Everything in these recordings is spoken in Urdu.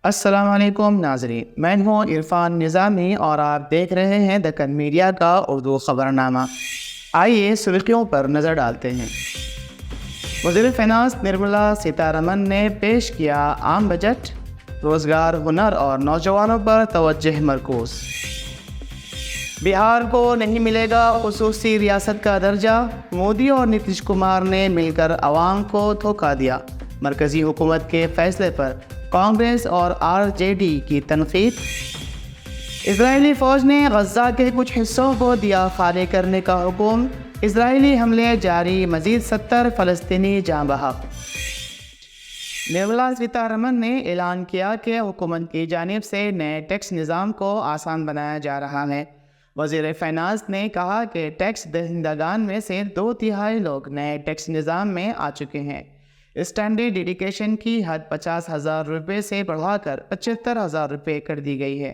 السلام علیکم ناظرین، میں ہوں عرفان نظامی اور آپ دیکھ رہے ہیں دکن میڈیا کا اردو خبرنامہ۔ آئیے سرخیوں پر نظر ڈالتے ہیں۔ وزیر فینانس نرملا سیتارمن نے پیش کیا عام بجٹ، روزگار، ہنر اور نوجوانوں پر توجہ مرکوز۔ بہار کو نہیں ملے گا خصوصی ریاست کا درجہ، مودی اور نتیش کمار نے مل کر عوام کو دھوکہ دیا۔ مرکزی حکومت کے فیصلے پر کانگریس اور RJD کی تنقید۔ اسرائیلی فوج نے غزہ کے کچھ حصوں کو دیا خالی کرنے کا حکم، اسرائیلی حملے جاری، مزید 70 فلسطینی جاں بحق۔ نرملا سیتارمن نے اعلان کیا کہ حکومت کی جانب سے نئے ٹیکس نظام کو آسان بنایا جا رہا ہے۔ وزیر فینانس نے کہا کہ ٹیکس دہندگان میں سے 2/3 لوگ نئے ٹیکس نظام میں آ چکے ہیں۔ اسٹینڈرڈ ڈیڈیکیشن کی حد 50,000 روپے سے بڑھا کر 75,000 روپے کر دی گئی ہے۔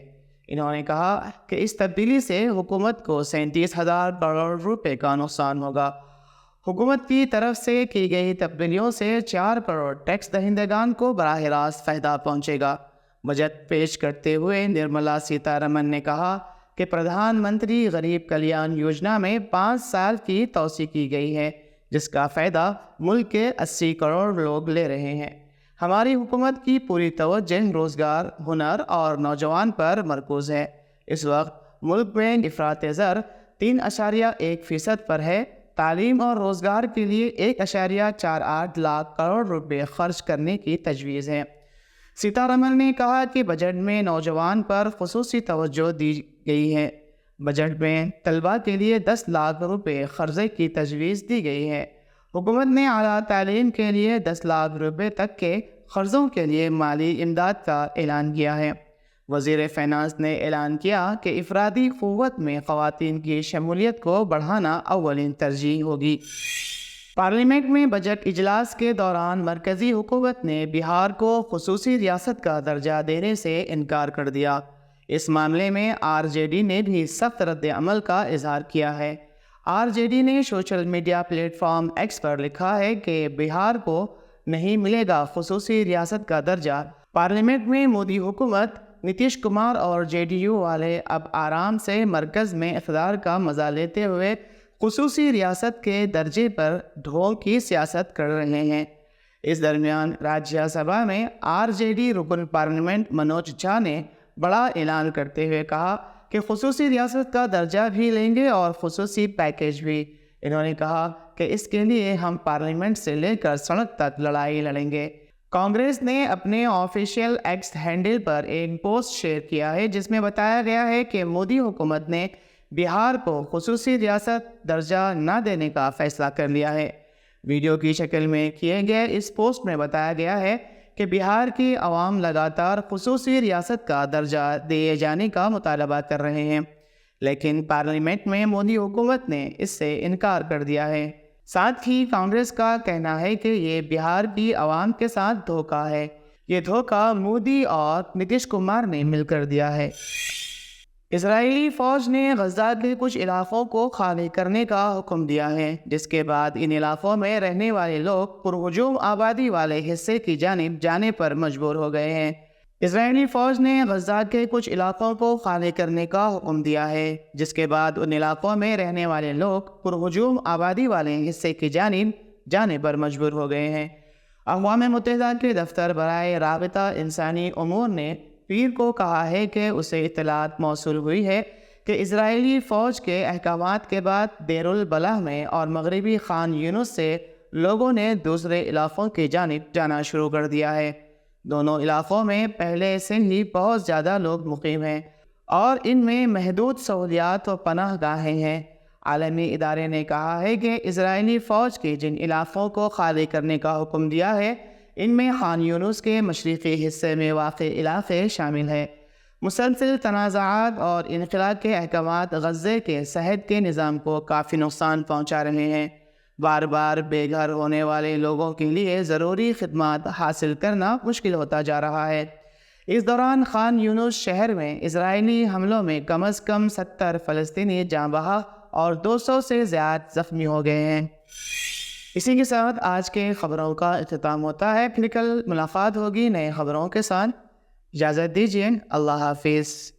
انہوں نے کہا کہ اس تبدیلی سے حکومت کو 37,000 کروڑ روپے کا نقصان ہوگا۔ حکومت کی طرف سے کی گئی تبدیلیوں سے 4 کروڑ ٹیکس دہندگان کو براہ راست فائدہ پہنچے گا۔ بجٹ پیش کرتے ہوئے نرملا سیتارمن نے کہا کہ پردھان منتری غریب کلیان یوجنا میں 5 سال کی توسیع کی گئی ہے، جس کا فائدہ ملک کے 80 کروڑ لوگ لے رہے ہیں۔ ہماری حکومت کی پوری توجہ روزگار، ہنر اور نوجوان پر مرکوز ہے۔ اس وقت ملک میں افراط زر 3.1% پر ہے۔ تعلیم اور روزگار کے لیے 1.48 لاکھ کروڑ روپے خرچ کرنے کی تجویز ہے۔ سیتارمن نے کہا کہ بجٹ میں نوجوان پر خصوصی توجہ دی گئی ہے۔ بجٹ میں طلباء کے لیے 10 لاکھ روپے قرضے کی تجویز دی گئی ہے۔ حکومت نے اعلیٰ تعلیم کے لیے 10 لاکھ روپے تک کے قرضوں کے لیے مالی امداد کا اعلان کیا ہے۔ وزیر فینانس نے اعلان کیا کہ افرادی قوت میں خواتین کی شمولیت کو بڑھانا اولین ترجیح ہوگی۔ پارلیمنٹ میں بجٹ اجلاس کے دوران مرکزی حکومت نے بہار کو خصوصی ریاست کا درجہ دینے سے انکار کر دیا۔ اس معاملے میں RJD نے بھی سخت رد عمل کا اظہار کیا ہے۔ RJD نے social media plate form X پر لکھا ہے کہ بہار کو نہیں ملے گا خصوصی ریاست کا درجہ۔ پارلیمنٹ میں مودی حکومت، نتیش کمار اور JDU والے اب آرام سے مرکز میں اقتدار کا مزہ لیتے ہوئے خصوصی ریاست کے درجے پر ڈھونگ کی سیاست کر رہے ہیں۔ اس درمیان راجیہ سبھا میں RJD رکن پارلیمنٹ منوج جھا نے بڑا اعلان کرتے ہوئے کہا کہ خصوصی ریاست کا درجہ بھی لیں گے اور خصوصی پیکیج بھی۔ انہوں نے کہا کہ اس کے لیے ہم پارلیمنٹ سے لے کر سڑک تک لڑائی لڑیں گے۔ کانگریس نے اپنے آفیشیل X ہینڈل پر ایک پوسٹ شیئر کیا ہے جس میں بتایا گیا ہے کہ مودی حکومت نے بہار کو خصوصی ریاست درجہ نہ دینے کا فیصلہ کر لیا ہے۔ ویڈیو کی شکل میں کیے گئے اس پوسٹ میں بتایا گیا ہے کہ بہار کی عوام لگاتار خصوصی ریاست کا درجہ دیے جانے کا مطالبہ کر رہے ہیں، لیکن پارلیمنٹ میں مودی حکومت نے اس سے انکار کر دیا ہے۔ ساتھ ہی کانگریس کا کہنا ہے کہ یہ بہار کی عوام کے ساتھ دھوکہ ہے۔ یہ دھوکہ مودی اور نتیش کمار نے مل کر دیا ہے۔ اسرائیلی فوج نے غزہ کے کچھ علاقوں کو خالی کرنے کا حکم دیا ہے، جس کے بعد ان علاقوں میں رہنے والے لوگ پرہجوم آبادی والے حصے کی جانب جانے پر مجبور ہو گئے ہیں۔ اسرائیلی فوج نے غزہ کے کچھ علاقوں کو خالی کرنے کا حکم دیا ہے، جس کے بعد ان علاقوں میں رہنے والے لوگ پرہجوم آبادی والے حصے کی جانب جانے پر مجبور ہو گئے ہیں۔ اقوام متحدہ کے دفتر برائے رابطہ انسانی امور نے پیر کو کہا ہے کہ اسے اطلاعات موصول ہوئی ہے کہ اسرائیلی فوج کے احکامات کے بعد دیر البلح میں اور مغربی خان یونس سے لوگوں نے دوسرے علاقوں کی جانب جانا شروع کر دیا ہے۔ دونوں علاقوں میں پہلے سے ہی بہت زیادہ لوگ مقیم ہیں اور ان میں محدود سہولیات و پناہ گاہیں ہیں۔ عالمی ادارے نے کہا ہے کہ اسرائیلی فوج کے جن علاقوں کو خالی کرنے کا حکم دیا ہے ان میں خان یونس کے مشرقی حصے میں واقع علاقے شامل ہیں۔ مسلسل تنازعات اور انخلا کے احکامات غزے کے صحت کے نظام کو کافی نقصان پہنچا رہے ہیں۔ بار بار بے گھر ہونے والے لوگوں کے لیے ضروری خدمات حاصل کرنا مشکل ہوتا جا رہا ہے۔ اس دوران خان یونس شہر میں اسرائیلی حملوں میں کم از کم 70 فلسطینی جاں بحق اور 200 سے زیادہ زخمی ہو گئے ہیں۔ اسی کے ساتھ آج کے خبروں کا اختتام ہوتا ہے۔ پھر کل ملاقات ہوگی نئے خبروں کے ساتھ۔ اجازت دیجیے، اللہ حافظ.